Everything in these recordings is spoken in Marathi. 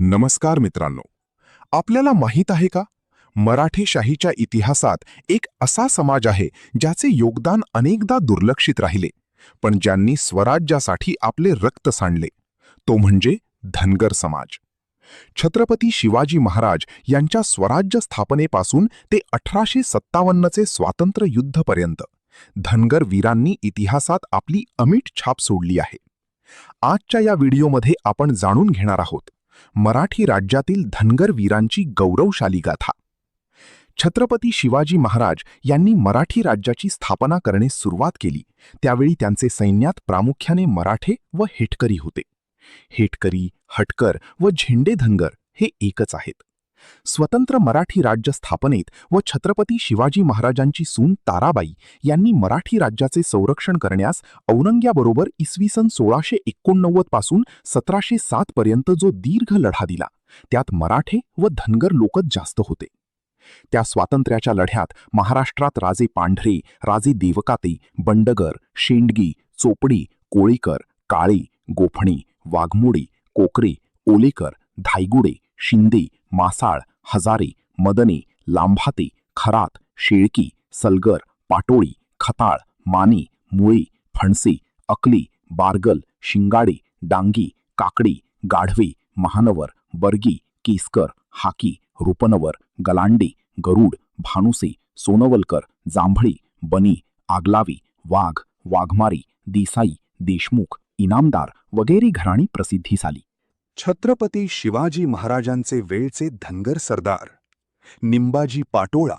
नमस्कार मित्रांनो, आपल्याला माहीत आहे का? मराठेशाहीच्या इतिहासात एक असा समाज आहे ज्याचे योगदान अनेकदा दुर्लक्षित राहिले, पण ज्यांनी स्वराज्यासाठी आपले रक्त सांडले. तो म्हणजे धनगर समाज. छत्रपती शिवाजी महाराज यांच्या स्वराज्य स्थापनेपासून ते 1857चे स्वातंत्र्य युद्धपर्यंत धनगर वीरांनी इतिहासात आपली अमीट छाप सोडली आहे. आजच्या या व्हिडिओमध्ये आपण जाणून घेणार आहोत मराठी राज्यातील धनगर वीरांची गौरवशाली गाथा. छत्रपती शिवाजी महाराज यांनी मराठी राज्याची स्थापना करण्यास सुरुवात केली त्यावेळी त्यांचे सैन्यात प्रामुख्याने मराठे व हेटकरी होते. हेटकरी, हटकर व झेंडे धनगर हे एकच आहेत. स्वतंत्र मराठी राज्य स्थापनेत व छत्रपती शिवाजी महाराजांची सून ताराबाई यांनी मराठी राज्याचे संरक्षण करण्यास औरंग्याबरोबर इसवी सन 1689 पासून 1707 पर्यंत जो दीर्घ लढा दिला, त्यात मराठे व धनगर लोकच जास्त होते. त्या स्वातंत्र्याच्या लढ्यात महाराष्ट्रात राजे पांढरे, राजे देवकाते, बंडगर, शेंडगी, चोपडी, कोळीकर, काळे, गोफणे, वाघमोडे, कोकरे, ओलेकर, धायगुडे, शिंदे, मासाळ, हजारे, मदने, लांभाते, खरात, शेळकी, सलगर, पाटोळी, खताळ, माने, मुळे, फणसे, अकले, बारगल, शिंगाडे, डांगी, काकडे, गाढवे, महानवर, बर्गी, केसकर, हाकी, रुपनवर, गलांडे, गरुड, भानुसे, सोनवलकर, जांभळे, बनी, आगलावी, वाघ, वाघमारे, देसाई, देशमुख, इनामदार वगैरे घराणी प्रसिद्धीस आली. छत्रपती शिवाजी महाराजांचे वेळचे धनगर सरदार निंबाजी पाटोळा,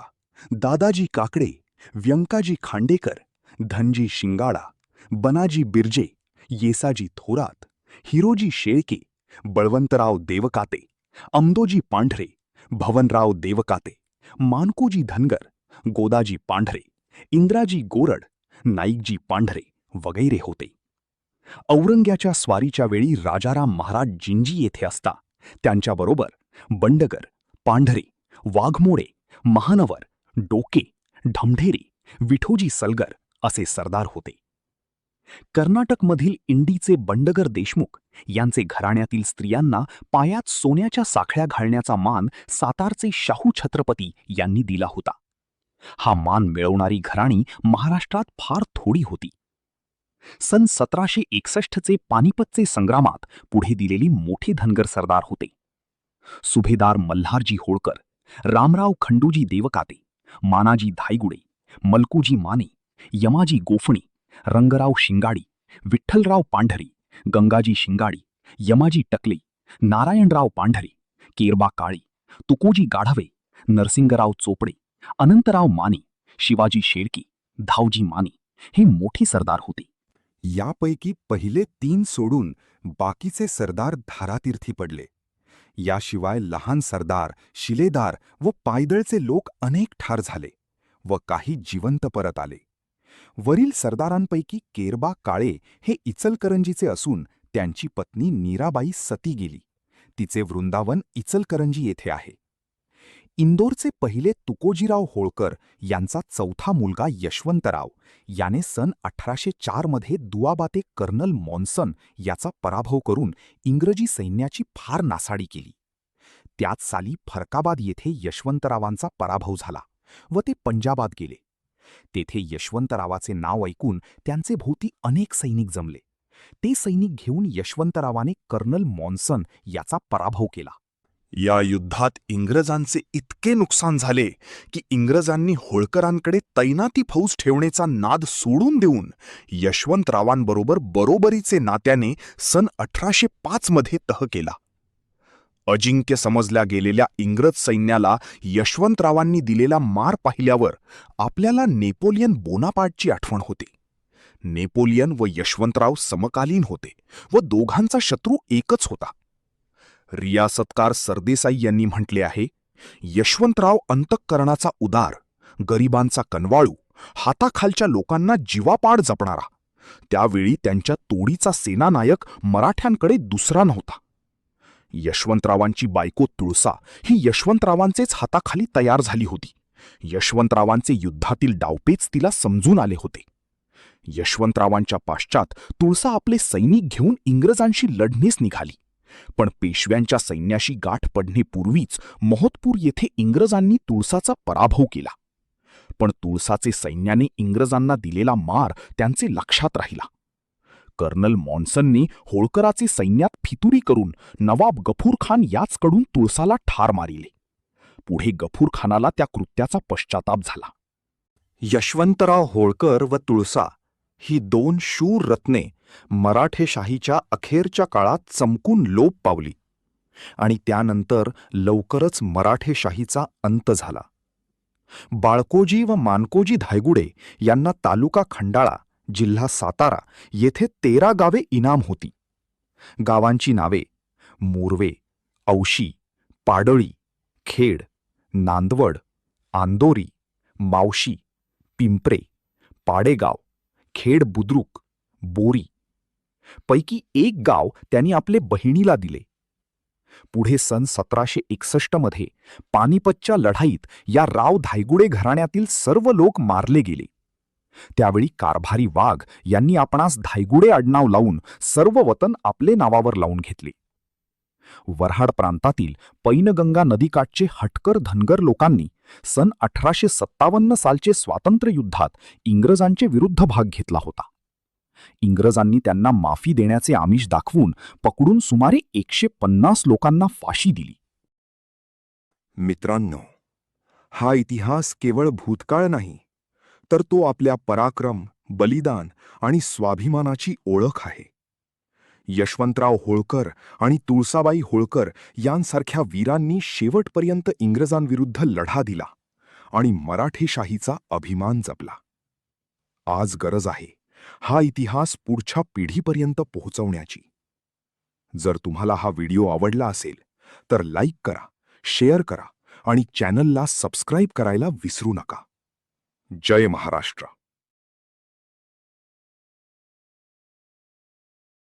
दादाजी काकडे, व्यंकाजी खांडेकर, धनजी शिंगाडा, बनाजी बिर्जे, येसाजी थोरात, हिरोजी शेळके, बळवंतराव देवकाते, अमदोजी पांढरे, भवनराव देवकाते, मानकोजी धनगर, गोदाजी पांढरे, इंद्राजी गोरड, नाईकजी पांढरे वगैरे होते. औरंग्याच्या स्वारीच्या वेळी राजाराम महाराज जिंजी येथे असता त्यांच्याबरोबर बंडगर, पांढरे, वाघमोडे, महानवर, डोके, ढमढेरे, विठोजी सलगर असे सरदार होते. कर्नाटकमधील इंडीचे बंडगर देशमुख यांचे घराण्यातील स्त्रियांना पायात सोन्याच्या साखळ्या घालण्याचा मान सातारचे शाहू छत्रपती यांनी दिला होता. हा मान मिळवणारी घराणी महाराष्ट्रात फार थोडी होती. सन 1761चे पानिपतचे संग्रामात पुढे दिलेली मोठे धनगर सरदार होते. सुभेदार मल्हारजी होळकर, रामराव खंडूजी देवकाते, मानाजी धायगुडे, मलकूजी माने, यमाजी गोफणे, रंगराव शिंगाडी, विठ्ठलराव पांढरे, गंगाजी शिंगाडी, यमाजी टकले, नारायणराव पांढरे, केरबा काळे, तुकोजी गाढवे, नरसिंगराव चोपडे, अनंतराव माने, शिवाजी शेळके, धावजी माने हे मोठे सरदार होते. यापैकी पहिले 3 सोडून बाकीचे सरदार धारातीर्थी पडले. याशिवाय लहान सरदार, शिलेदार व पायदळचे लोक अनेक ठार झाले व काही जिवंत परत आले. वरील सरदारांपैकी केरबा काळे हे इचलकरंजीचे असून त्यांची पत्नी नीराबाई सती गेली. तिचे वृंदावन इचलकरंजी येथे आहे. इंदोरचे पहिले तुकोजीराव होळकर यांचा चौथा मुलगा यशवंतराव याने सन 1804 मध्ये दुआबाते कर्नल मॉन्सन याचा पराभव करून इंग्रजी सैन्याची फार नासाडी केली. त्याच साली फरकाबाद येथे यशवंतरावांचा पराभव झाला व ते पंजाबात गेले. तेथे यशवंतरावाचे नाव ऐकून त्यांचे भोवती अनेक सैनिक जमले. ते सैनिक घेऊन यशवंतरावाने कर्नल मॉन्सन याचा पराभव केला. या युद्धात इंग्रजांचे इतके नुकसान झाले की इंग्रजांनी होळकरांकडे तैनाती फौज ठेवण्याचा नाद सोडून देऊन यशवंतरावांबरोबर बरोबरीचे नात्याने सन 1805 मध्ये तह केला. अजिंक्य समजल्या गेलेल्या इंग्रज सैन्याला यशवंतरावांनी दिलेला मार पाहिल्यावर आपल्याला नेपोलियन बोनापार्टची आठवण होते. नेपोलियन व यशवंतराव समकालीन होते व दोघांचा शत्रू एकच होता. रियासतकार सरदेसाई यांनी म्हटले आहे, यशवंतराव अंतःकरणाचा उदार, गरिबांचा कनवाळू, हाताखालच्या लोकांना जीवापाड जपणारा. त्यावेळी त्यांच्या तोडीचा सेनानायक मराठ्यांकडे दुसरा नव्हता. यशवंतरावांची बायको तुळसा ही यशवंतरावांचेच हाताखाली तयार झाली होती. यशवंतरावांचे युद्धातील डावपेच तिला समजून आले होते. यशवंतरावांच्या पाश्चात तुळसा आपले सैनिक घेऊन इंग्रजांशी लढण्यास निघाली. पण पेशव्यांच्या सैन्याशी गाठ पडण्यापूर्वीच मोहतपूर येथे इंग्रजांनी तुळसाचा पराभव केला. पण तुळसाचे सैन्याने इंग्रजांना दिलेला मार त्यांचे लक्षात राहिला. कर्नल मॉन्सनने होळकराचे सैन्यात फितुरी करून नवाब गफूर खान याचकडून तुळसाला ठार मारिले. पुढे गफूर खानाला त्या कृत्याचा पश्चाताप झाला. यशवंतराव होळकर व तुळसा ही दोन शूर रत्ने मराठेशाहीच्या अखेरच्या काळात चमकून लोप पावली आणि त्यानंतर लवकरच मराठेशाहीचा अंत झाला. बाळकोजी व मानकोजी धायगुडे यांना तालुका खंडाळा, जिल्हा सातारा येथे 13 गावे इनाम होती. गावांची नावे मोरवे, औशी, पाडळी, खेड, नांदवड, आंदोरी, मावशी, पिंपरे, पाडेगाव, खेड बुद्रुक, बोरी पैकी एक गाव त्यांनी आपले बहिणीला दिले. पुढे सन 1761 मध्ये पानिपतच्या लढाईत या राव धायगुडे घराण्यातील सर्व लोक मारले गेले. त्यावेळी कारभारी वाघ यांनी आपणास धायगुडे आडनाव लावून सर्व वतन आपले नावावर लावून घेतले. वऱ्हाड प्रांतातील पैनगंगा नदीकाठचे हटकर धनगर लोकांनी सन 1857 सालचे स्वातंत्र्ययुद्धात इंग्रजांचे विरुद्ध भाग घेतला होता. इंग्रजांनी त्यांना माफी देण्याचे आमिष दाखवून पकडून सुमारे 150 लोकांना फाशी दिली. मित्रांनो, हा इतिहास केवळ भूतकाळ नाही, तर तो आपल्या पराक्रम, बलिदान आणि स्वाभिमानाची ओळख आहे. यशवंतराव होळकर आणि तुळसाबाई होळकर यांसारख्या वीरांनी शेवटपर्यंत इंग्रजांविरुद्ध लढा दिला आणि मराठेशाहीचा अभिमान जपला. आज गरज आहे हा इतिहास पुढच्या पिढीपर्यंत पोहोचवण्याची. जर तुम्हाला हा व्हिडिओ आवडला असेल तर लाईक करा, शेअर करा आणि चॅनलला सबस्क्राईब करायला विसरू नका. जय महाराष्ट्र.